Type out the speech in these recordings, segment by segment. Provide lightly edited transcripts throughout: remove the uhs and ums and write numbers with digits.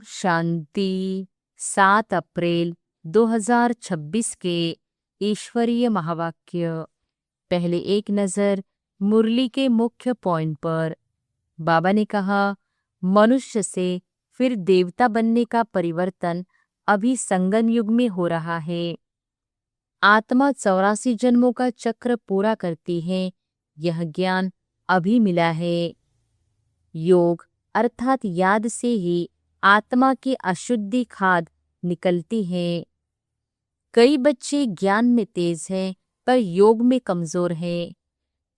शांति। 7 अप्रैल 2026 के ईश्वरीय महावाक्य। पहले एक नज़र मुरली के मुख्य पॉइंट पर। बाबा ने कहा, मनुष्य से फिर देवता बनने का परिवर्तन अभी संगम युग में हो रहा है। आत्मा 84 जन्मों का चक्र पूरा करती है, यह ज्ञान अभी मिला है। योग अर्थात याद से ही आत्मा की अशुद्धि खाद निकलती है। कई बच्चे ज्ञान में तेज हैं पर योग में कमजोर हैं।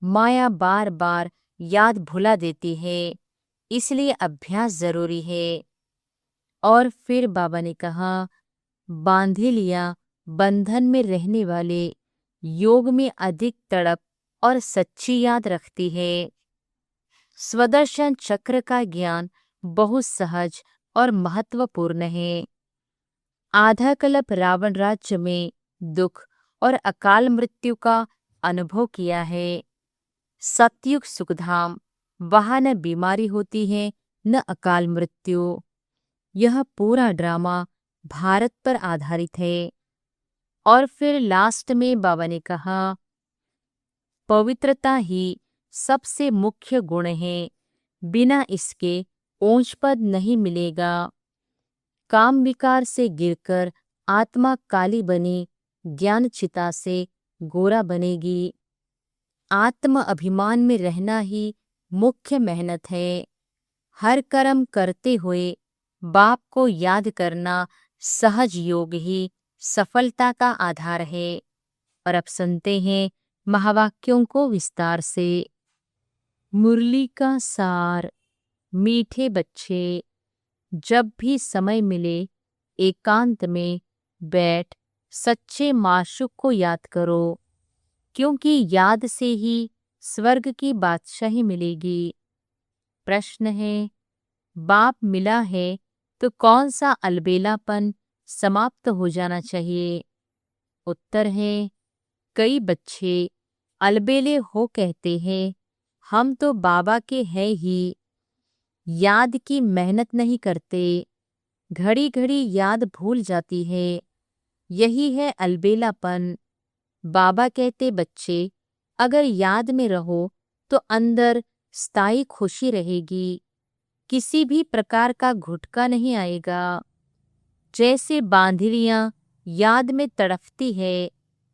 माया बार बार याद भुला देती है, इसलिए अभ्यास जरूरी है। और फिर बाबा ने कहा, बांधे लिया बंधन में रहने वाले योग में अधिक तड़प और सच्ची याद रखती है। स्वदर्शन चक्र का ज्ञान बहुत सहज और महत्वपूर्ण है। आधा कल्प रावण राज्य में दुख और अकाल मृत्यु का अनुभव किया है। सतयुग सुखधाम, वहां न बीमारी होती है न अकाल मृत्यु। यह पूरा ड्रामा भारत पर आधारित है। और फिर लास्ट में बाबा ने कहा, पवित्रता ही सबसे मुख्य गुण है, बिना इसके ऊंच पद नहीं मिलेगा। काम विकार से गिरकर आत्मा काली बनी, ज्ञान चिता से गोरा बनेगी। आत्म अभिमान में रहना ही मुख्य मेहनत है। हर कर्म करते हुए बाप को याद करना सहज योग ही सफलता का आधार है। और अब सुनते हैं महावाक्यों को विस्तार से। मुरली का सार। मीठे बच्चे, जब भी समय मिले एकांत में बैठ सच्चे माशूक को याद करो, क्योंकि याद से ही स्वर्ग की बादशाही मिलेगी। प्रश्न है, बाप मिला है तो कौन सा अलबेलापन समाप्त हो जाना चाहिए? उत्तर है, कई बच्चे अलबेले हो कहते हैं, हम तो बाबा के हैं ही। याद की मेहनत नहीं करते, घड़ी घड़ी याद भूल जाती है। यही है अलबेलापन। बाबा कहते, बच्चे अगर याद में रहो तो अंदर स्थायी खुशी रहेगी, किसी भी प्रकार का घुटका नहीं आएगा। जैसे बांधरियां याद में तड़पती है,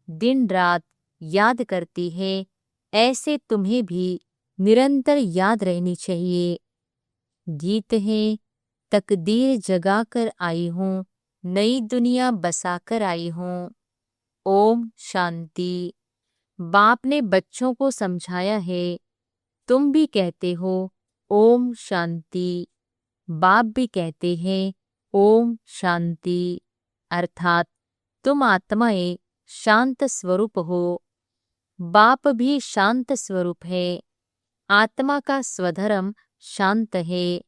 दिन रात याद करती है, ऐसे तुम्हें भी निरंतर याद रहनी चाहिए। गीत है, तकदीर जगा कर आई हूँ, नई दुनिया बसा कर आई हूँ। ओम शांति। बाप ने बच्चों को समझाया है, तुम भी कहते हो ओम शांति। बाप भी कहते हैं ओम शांति, अर्थात तुम आत्माएं शांत स्वरूप हो। बाप भी शांत स्वरूप है। आत्मा का स्वधर्म शांत है,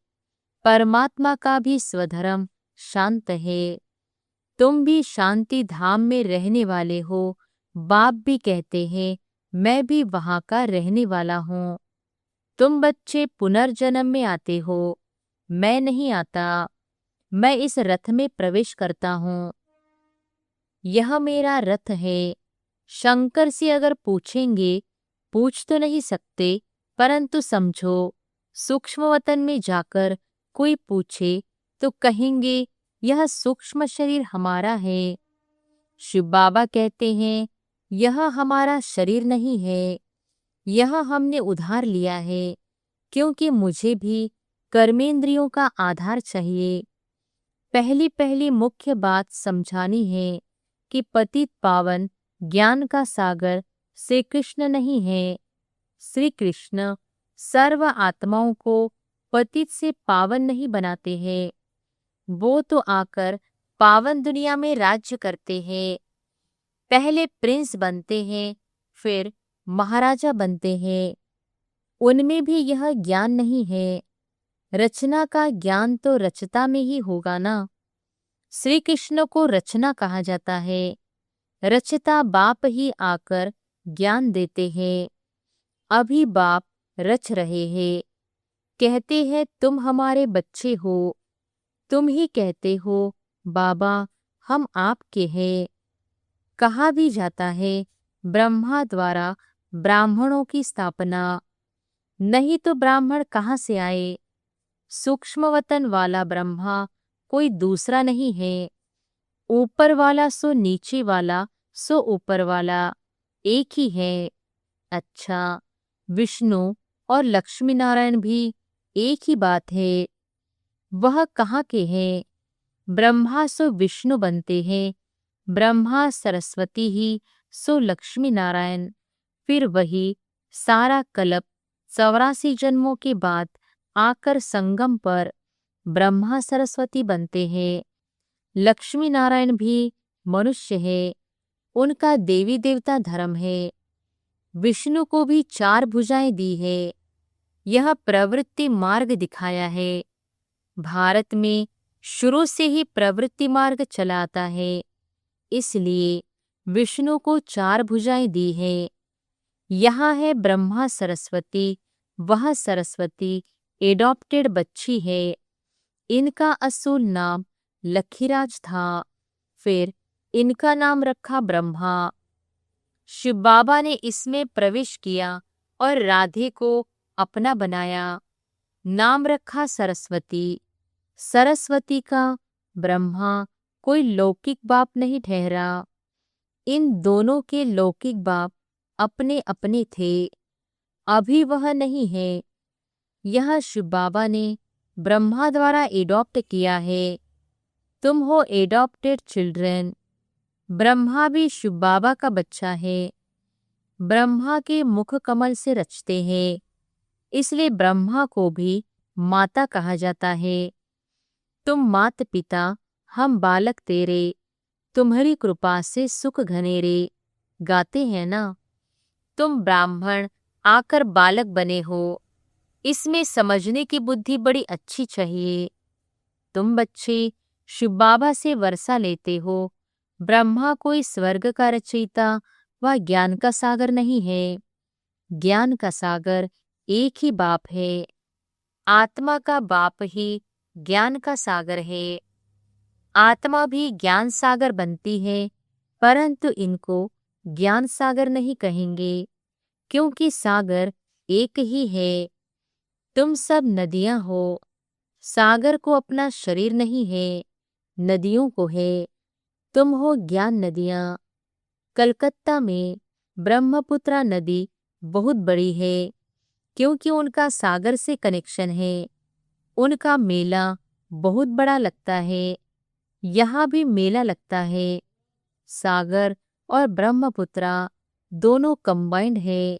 परमात्मा का भी स्वधर्म शांत है। तुम भी शांति धाम में रहने वाले हो। बाप भी कहते हैं, मैं भी वहां का रहने वाला हूँ। तुम बच्चे पुनर्जन्म में आते हो, मैं नहीं आता। मैं इस रथ में प्रवेश करता हूँ, यह मेरा रथ है। शंकर से अगर पूछेंगे, पूछ तो नहीं सकते, परंतु समझो, सूक्ष्म वतन में जाकर कोई पूछे तो कहेंगे यह सूक्ष्म शरीर हमारा है। शिव बाबा कहते हैं, यह हमारा शरीर नहीं है, यह हमने उधार लिया है, क्योंकि मुझे भी कर्मेंद्रियों का आधार चाहिए। पहली पहली मुख्य बात समझानी है कि पतित पावन ज्ञान का सागर श्री कृष्ण नहीं है। श्री कृष्ण सर्व आत्माओं को पतित से पावन नहीं बनाते हैं, वो तो आकर पावन दुनिया में राज्य करते हैं। पहले प्रिंस बनते हैं, फिर महाराजा बनते हैं। उनमें भी यह ज्ञान नहीं है। रचना का ज्ञान तो रचता में ही होगा ना। श्री कृष्ण को रचना कहा जाता है। रचता बाप ही आकर ज्ञान देते हैं। अभी बाप रच रहे हैं, कहते हैं तुम हमारे बच्चे हो, तुम ही कहते हो बाबा हम आपके हैं। कहा भी जाता है ब्रह्मा द्वारा ब्राह्मणों की स्थापना, नहीं तो ब्राह्मण कहाँ से आए। सूक्ष्म वतन वाला ब्रह्मा कोई दूसरा नहीं है। ऊपर वाला सो नीचे वाला सो ऊपर वाला एक ही है। अच्छा, विष्णु और लक्ष्मी नारायण भी एक ही बात है। वह कहाँ के हैं? ब्रह्मा सो विष्णु बनते हैं, ब्रह्मा सरस्वती ही सो लक्ष्मी नारायण। फिर वही सारा कल्प 84 जन्मों के बाद आकर संगम पर ब्रह्मा सरस्वती बनते हैं। लक्ष्मी नारायण भी मनुष्य है, उनका देवी देवता धर्म है। विष्णु को भी 4 भुजाएं दी है। यह प्रवृत्ति मार्ग दिखाया है। भारत में शुरू से ही प्रवृत्ति मार्ग चलाता है, इसलिए विष्णु को 4 भुजाएं दी है। यहाँ है ब्रह्मा सरस्वती, वह सरस्वती एडॉप्टेड बच्ची है। इनका असूल नाम लखीराज था, फिर इनका नाम रखा ब्रह्मा। शिव बाबा ने इसमें प्रवेश किया और राधे को अपना बनाया, नाम रखा सरस्वती। सरस्वती का ब्रह्मा कोई लौकिक बाप नहीं ठहरा। इन दोनों के लौकिक बाप अपने अपने थे, अभी वह नहीं है। यह शिव बाबा ने ब्रह्मा द्वारा एडॉप्ट किया है। तुम हो एडॉप्टेड चिल्ड्रन। ब्रह्मा भी शिव बाबा का बच्चा है। ब्रह्मा के मुख कमल से रचते हैं, इसलिए ब्रह्मा को भी माता कहा जाता है। तुम मात पिता, हम बालक तेरे, तुम्हारी कृपा से सुख घनेरे, गाते हैं ना। तुम ब्राह्मण आकर बालक बने हो, इसमें समझने की बुद्धि बड़ी अच्छी चाहिए। तुम बच्चे शिव बाबा से वर्षा लेते हो। ब्रह्मा कोई स्वर्ग का रचयिता व ज्ञान का सागर नहीं है। ज्ञान का सागर एक ही बाप है। आत्मा का बाप ही ज्ञान का सागर है। आत्मा भी ज्ञान सागर बनती है, परंतु इनको ज्ञान सागर नहीं कहेंगे, क्योंकि सागर एक ही है। तुम सब नदियां हो। सागर को अपना शरीर नहीं है, नदियों को है। तुम हो ज्ञान नदियां। कलकत्ता में ब्रह्मपुत्रा नदी बहुत बड़ी है, क्योंकि उनका सागर से कनेक्शन है। उनका मेला बहुत बड़ा लगता है। यहाँ भी मेला लगता है। सागर और ब्रह्मपुत्रा दोनों कंबाइंड है।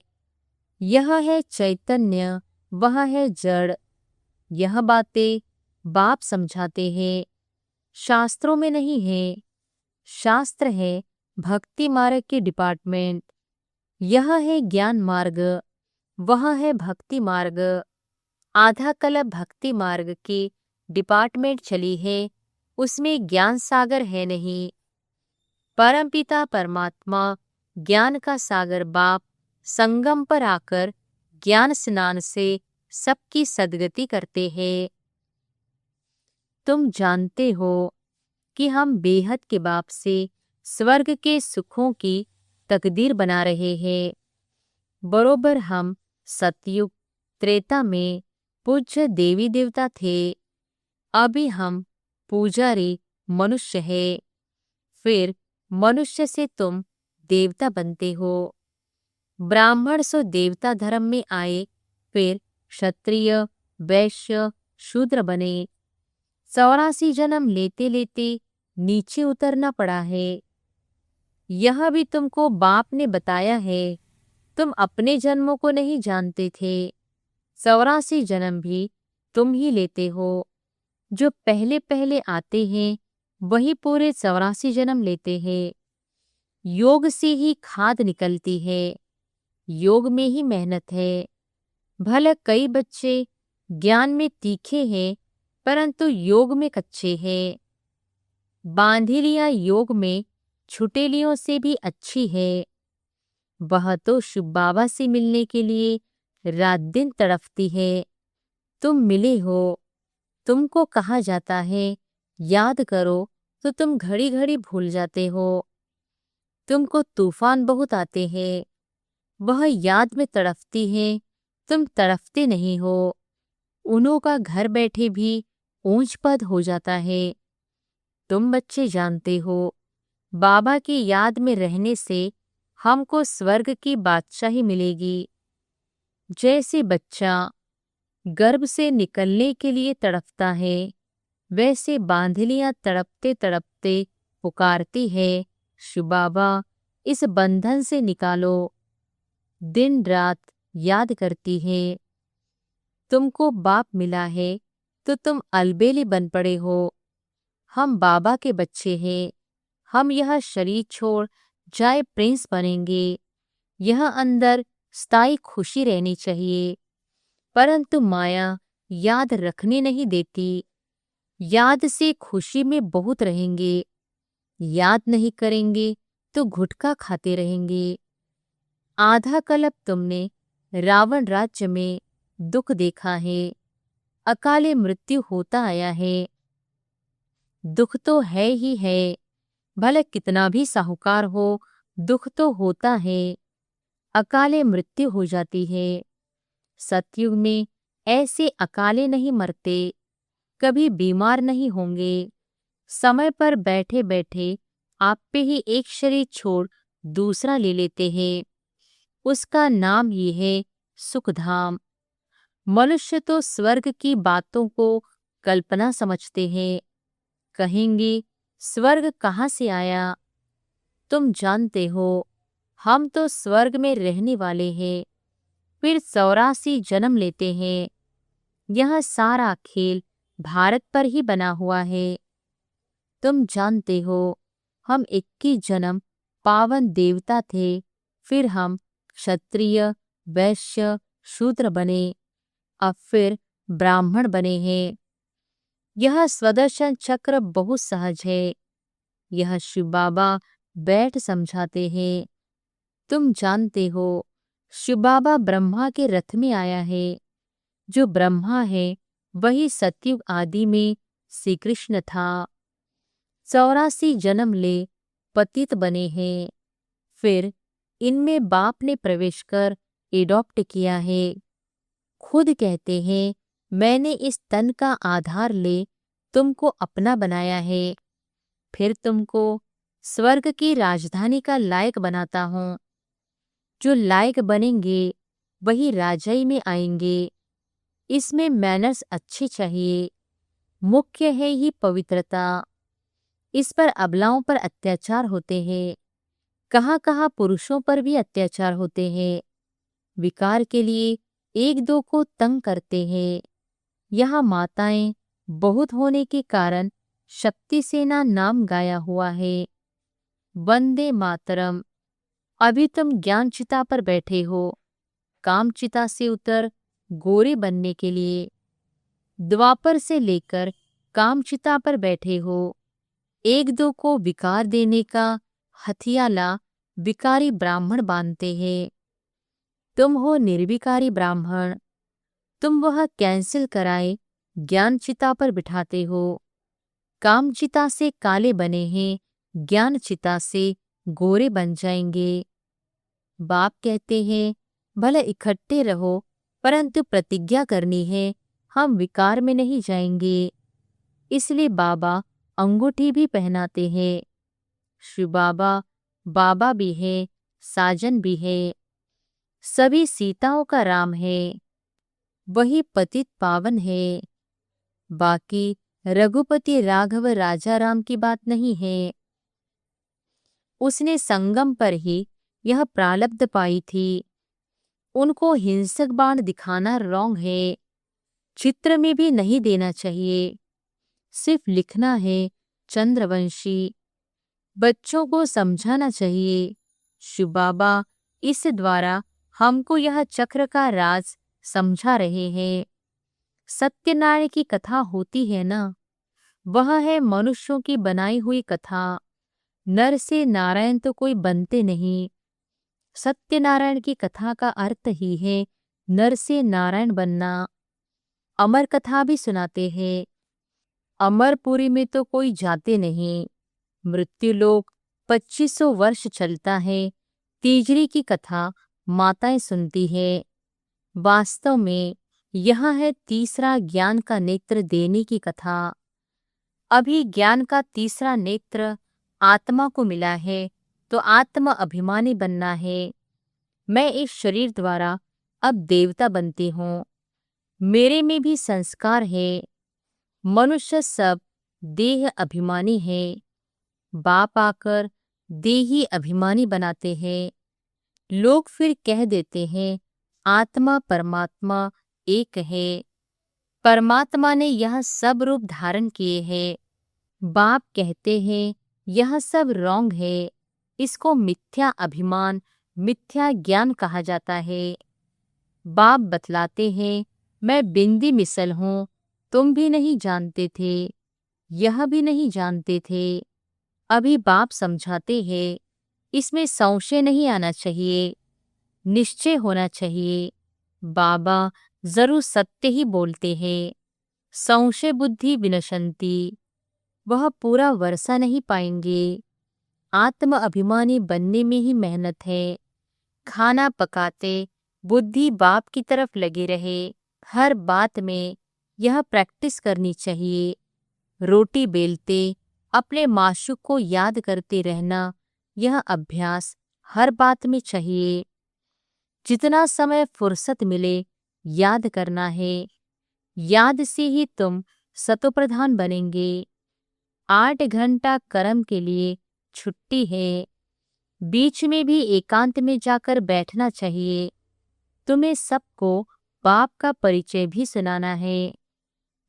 यह है चैतन्य, वह है जड़। यह बातें बाप समझाते हैं, शास्त्रों में नहीं है। शास्त्र है भक्ति मार्ग के डिपार्टमेंट। यह है ज्ञान मार्ग, वह है भक्ति मार्ग। आधा कल्प भक्ति मार्ग की डिपार्टमेंट चली है, उसमें ज्ञान सागर है नहीं। परमपिता परमात्मा ज्ञान का सागर बाप संगम पर आकर ज्ञान स्नान से सबकी सद्गति करते हैं। तुम जानते हो कि हम बेहद के बाप से स्वर्ग के सुखों की तकदीर बना रहे हैं। बरोबर हम सतयुग त्रेता में पूज्य देवी देवता थे, अभी हम पूजारी मनुष्य है। फिर मनुष्य से तुम देवता बनते हो। ब्राह्मण सो देवता धर्म में आए, फिर क्षत्रिय वैश्य शूद्र बने। 84 जन्म लेते लेते नीचे उतरना पड़ा है। यह भी तुमको बाप ने बताया है, तुम अपने जन्मों को नहीं जानते थे। 84 जन्म भी तुम ही लेते हो। जो पहले पहले आते हैं वही पूरे 84 जन्म लेते हैं। योग से ही खाद निकलती है, योग में ही मेहनत है। भले कई बच्चे ज्ञान में तीखे हैं, परंतु योग में कच्चे हैं। बांधिलियां योग में छुटेलियों से भी अच्छी है। वह तो शिव बाबा से मिलने के लिए रात दिन तड़पती है। तुम मिले हो। तुमको कहा जाता है याद करो तो तुम घड़ी घड़ी भूल जाते हो। तुमको तूफान बहुत आते हैं, वह याद में तड़पती है, तुम तड़पते नहीं हो। उन्हों का घर बैठे भी ऊंच पद हो जाता है। तुम बच्चे जानते हो, बाबा की याद में रहने से हमको स्वर्ग की बादशाही मिलेगी। जैसे बच्चा गर्भ से निकलने के लिए तड़पता है, वैसे बांधलियां तड़पते तड़पते पुकारती है, शिव बाबा इस बंधन से निकालो। दिन रात याद करती है। तुमको बाप मिला है तो तुम अलबेली बन पड़े हो। हम बाबा के बच्चे हैं। हम यह शरीर छोड़ जाए प्रिंस बनेंगे। यह अंदर स्थायी खुशी रहनी चाहिए, परंतु माया याद रखने नहीं देती। याद से खुशी में बहुत रहेंगे, याद नहीं करेंगे तो गुटखा खाते रहेंगे। आधा कल्प तुमने रावण राज्य में दुख देखा है, अकाले मृत्यु होता आया है। दुख तो है ही है, भले कितना भी साहूकार हो, दुख तो होता है। अकाले मृत्यु हो जाती है। सतयुग में ऐसे अकाले नहीं मरते, कभी बीमार नहीं होंगे। समय पर बैठे बैठे आप पे ही एक शरीर छोड़ दूसरा ले लेते हैं। उसका नाम ही है सुखधाम। मनुष्य तो स्वर्ग की बातों को कल्पना समझते हैं। कहेंगे स्वर्ग कहाँ से आया? तुम जानते हो, हम तो स्वर्ग में रहने वाले हैं, फिर 84 जन्म लेते हैं। यह सारा खेल भारत पर ही बना हुआ है। तुम जानते हो, हम 21 जन्म पावन देवता थे, फिर हम क्षत्रिय, वैश्य, शूद्र बने, अब फिर ब्राह्मण बने हैं। यह स्वदर्शन चक्र बहुत सहज है। यह शिव बाबा बैठ समझाते हैं। तुम जानते हो, शिव बाबा ब्रह्मा के रथ में आया है। जो ब्रह्मा है वही सतयुग आदि में श्री कृष्ण था। 84 जन्म ले पतित बने हैं, फिर इनमें बाप ने प्रवेश कर एडॉप्ट किया है। खुद कहते हैं, मैंने इस तन का आधार ले तुमको अपना बनाया है, फिर तुमको स्वर्ग की राजधानी का लायक बनाता हूँ। जो लायक बनेंगे वही राजाई में आएंगे। इसमें मैनर्स अच्छे चाहिए, मुख्य है ही पवित्रता। इस पर अबलाओं पर अत्याचार होते हैं, कहाँ कहाँ पुरुषों पर भी अत्याचार होते हैं। विकार के लिए एक दो को तंग करते हैं। यहाँ माताएं बहुत होने के कारण शक्ति सेना नाम गाया हुआ है। वंदे मातरम। अभी तुम ज्ञान चिता पर बैठे हो, काम चिता से उतर गोरे बनने के लिए। द्वापर से लेकर काम चिता पर बैठे हो। एक दो को विकार देने का हथियाला विकारी ब्राह्मण बांधते हैं। तुम हो निर्विकारी ब्राह्मण। तुम वह कैंसिल कराए ज्ञान चिता पर बिठाते हो। काम चिता से काले बने हैं, ज्ञान चिता से गोरे बन जाएंगे। बाप कहते हैं, भले इकट्ठे रहो, परंतु प्रतिज्ञा करनी है, हम विकार में नहीं जाएंगे। इसलिए बाबा अंगूठी भी पहनाते हैं। शिव बाबा बाबा भी है, साजन भी है। सभी सीताओं का राम है, वही पतित पावन है। बाकी रघुपति राघव राजा राम की बात नहीं है। उसने संगम पर ही यह प्रालब्ध पाई थी। उनको हिंसक बाण दिखाना रॉन्ग है। चित्र में भी नहीं देना चाहिए, सिर्फ लिखना है चंद्रवंशी। बच्चों को समझाना चाहिए। शिव बाबा इस द्वारा हमको यह चक्र का राज समझा रहे हैं। सत्यनारायण की कथा होती है ना, वह है मनुष्यों की बनाई हुई कथा। नर से नारायण तो कोई बनते नहीं। सत्यनारायण की कथा का अर्थ ही है नर से नारायण बनना। अमर कथा भी सुनाते हैं। अमरपुरी में तो कोई जाते नहीं। मृत्युलोक 2500 वर्ष चलता है। तीजरी की कथा माताएं सुनती है। वास्तव में यह है तीसरा ज्ञान का नेत्र देने की कथा। अभी ज्ञान का तीसरा नेत्र आत्मा को मिला है तो आत्म अभिमानी बनना है। मैं इस शरीर द्वारा अब देवता बनती हूँ। मेरे में भी संस्कार है। मनुष्य सब देह अभिमानी है। बाप आकर देही अभिमानी बनाते हैं। लोग फिर कह देते हैं आत्मा परमात्मा एक है। परमात्मा ने यह सब रूप धारण किए हैं। बाप कहते हैं यह सब रॉन्ग है। इसको मिथ्या अभिमान मिथ्या ज्ञान कहा जाता है। बाप बतलाते हैं मैं बिंदी मिसल हूँ। तुम भी नहीं जानते थे, यह भी नहीं जानते थे। अभी बाप समझाते हैं इसमें संशय नहीं आना चाहिए, निश्चय होना चाहिए। बाबा जरूर सत्य ही बोलते हैं। संशय बुद्धि विनशंति, वह पूरा वर्षा नहीं पाएंगे। आत्म अभिमानी बनने में ही मेहनत है। खाना पकाते बुद्धि बाप की तरफ लगे रहे। हर बात में यह प्रैक्टिस करनी चाहिए। रोटी बेलते अपने माशूक को याद करते रहना, यह अभ्यास हर बात में चाहिए। जितना समय फुर्सत मिले याद करना है। याद से ही तुम सतोप्रधान बनेंगे। 8 घंटा कर्म के लिए छुट्टी है। बीच में भी एकांत में जाकर बैठना चाहिए। तुम्हें सबको बाप का परिचय भी सुनाना है।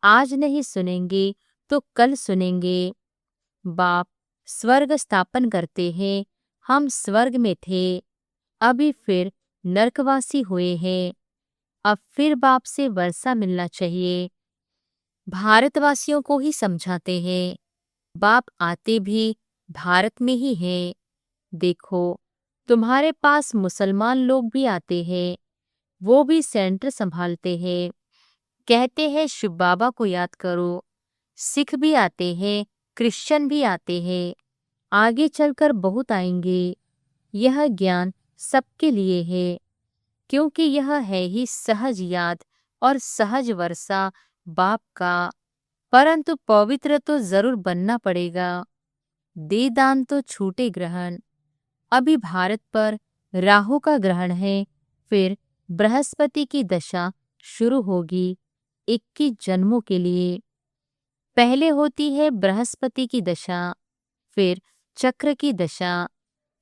आज नहीं सुनेंगे तो कल सुनेंगे। बाप स्वर्ग स्थापन करते हैं। हम स्वर्ग में थे, अभी फिर नरकवासी हुए हैं। अब फिर बाप से वर्षा मिलना चाहिए। भारतवासियों को ही समझाते हैं। बाप आते भी भारत में ही हैं। देखो तुम्हारे पास मुसलमान लोग भी आते हैं। वो भी सेंटर संभालते हैं। कहते हैं शिव बाबा को याद करो। सिख भी आते हैं, क्रिश्चियन भी आते हैं। आगे चलकर बहुत आएंगे। यह ज्ञान सबके लिए है, क्योंकि यह है ही सहज याद और सहज वर्षा बाप का। परंतु पवित्र तो जरूर बनना पड़ेगा। दे दान तो छूटे ग्रहण। अभी भारत पर राहु का ग्रहण है, फिर बृहस्पति की दशा शुरू होगी 21 जन्मों के लिए। पहले होती है बृहस्पति की दशा, फिर चक्र की दशा।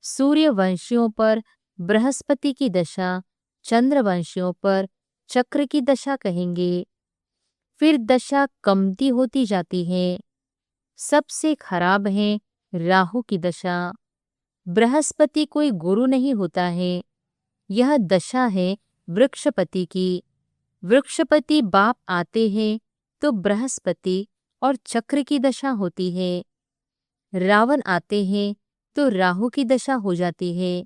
सूर्यवंशियों पर बृहस्पति की दशा, चंद्रवंशियों पर चक्र की दशा कहेंगे। फिर दशा कमती होती जाती है। सबसे खराब है राहु की दशा। बृहस्पति कोई गुरु नहीं होता है। यह दशा है वृक्षपति की। वृक्षपति बाप आते हैं तो बृहस्पति और चक्र की दशा होती है। रावण आते हैं तो राहु की दशा हो जाती है।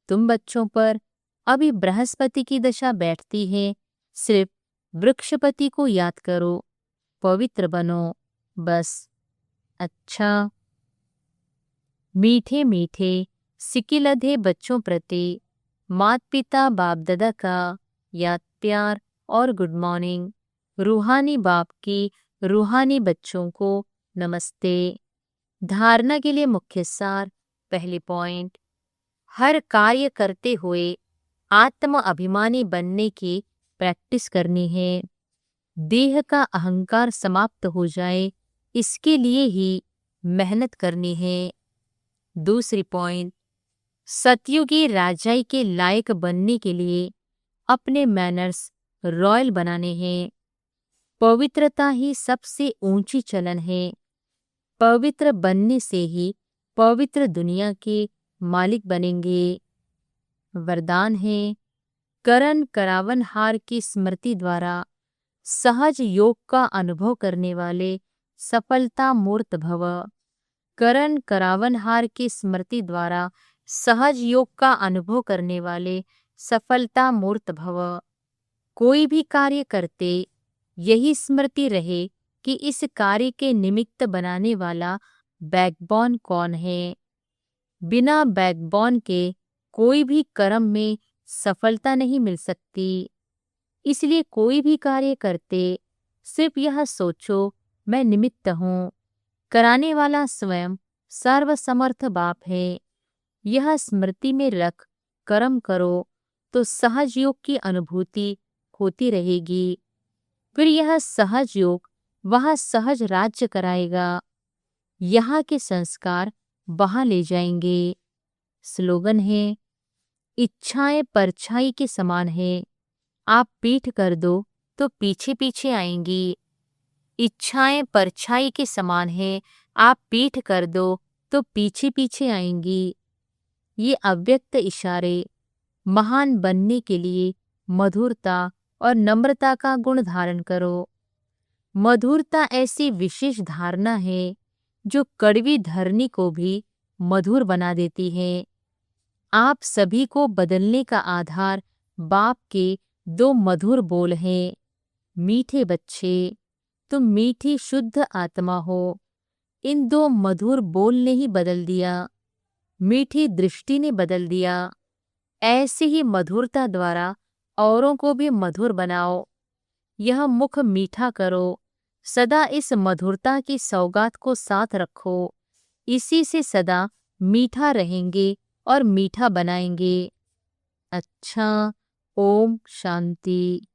तुम बच्चों पर अभी बृहस्पति की दशा बैठती है। सिर्फ वृक्षपति को याद करो, पवित्र बनो, बस। अच्छा, मीठे मीठे सिकिलधे बच्चों प्रति माता पिता बाप दादा का याद प्यार और गुड मॉर्निंग। रूहानी बाप की रूहानी बच्चों को नमस्ते। धारणा के लिए मुख्य सार। पहले पॉइंट, हर कार्य करते हुए आत्म अभिमानी बनने की प्रैक्टिस करनी है। देह का अहंकार समाप्त हो जाए, इसके लिए ही मेहनत करनी है। दूसरी पॉइंट, सतयुगी राजाई के लायक बनने के लिए अपने मैनर्स रॉयल बनाने हैं। पवित्रता ही सबसे ऊंची चलन है। पवित्र बनने से ही पवित्र दुनिया के मालिक बनेंगे। वरदान है, करण करावनहार की स्मृति द्वारा सहज योग का अनुभव करने वाले सफलता मूर्त भव। करण करावनहार की स्मृति द्वारा सहज योग का अनुभव करने वाले सफलता मूर्त भव। कोई भी कार्य करते यही स्मृति रहे कि इस कार्य के निमित्त बनाने वाला बैकबोन कौन है। बिना बैकबोन के कोई भी कर्म में सफलता नहीं मिल सकती। इसलिए कोई भी कार्य करते सिर्फ यह सोचो मैं निमित्त हूँ। कराने वाला स्वयं सर्वसमर्थ बाप है। यह स्मृति में रख कर्म करो तो सहज योग की अनुभूति होती रहेगी। फिर यह सहज योग वहाँ सहज राज्य कराएगा। यहाँ के संस्कार वहाँ ले जाएंगे। स्लोगन है, इच्छाएं परछाई के समान है, आप पीठ कर दो तो पीछे पीछे आएंगी। इच्छाएं परछाई के समान है, आप पीठ कर दो तो पीछे पीछे आएंगी। ये अव्यक्त इशारे महान बनने के लिए मधुरता और नम्रता का गुण धारण करो। मधुरता ऐसी विशेष धारणा है जो कड़वी धरनी को भी मधुर बना देती है। आप सभी को बदलने का आधार बाप के दो मधुर बोल हैं। मीठे बच्चे, तुम मीठी शुद्ध आत्मा हो। इन दो मधुर बोल ने ही बदल दिया। मीठी दृष्टि ने बदल दिया। ऐसी ही मधुरता द्वारा औरों को भी मधुर बनाओ। यह मुख मीठा करो। सदा इस मधुरता की सौगात को साथ रखो। इसी से सदा मीठा रहेंगे और मीठा बनाएंगे। अच्छा, ओम शांति।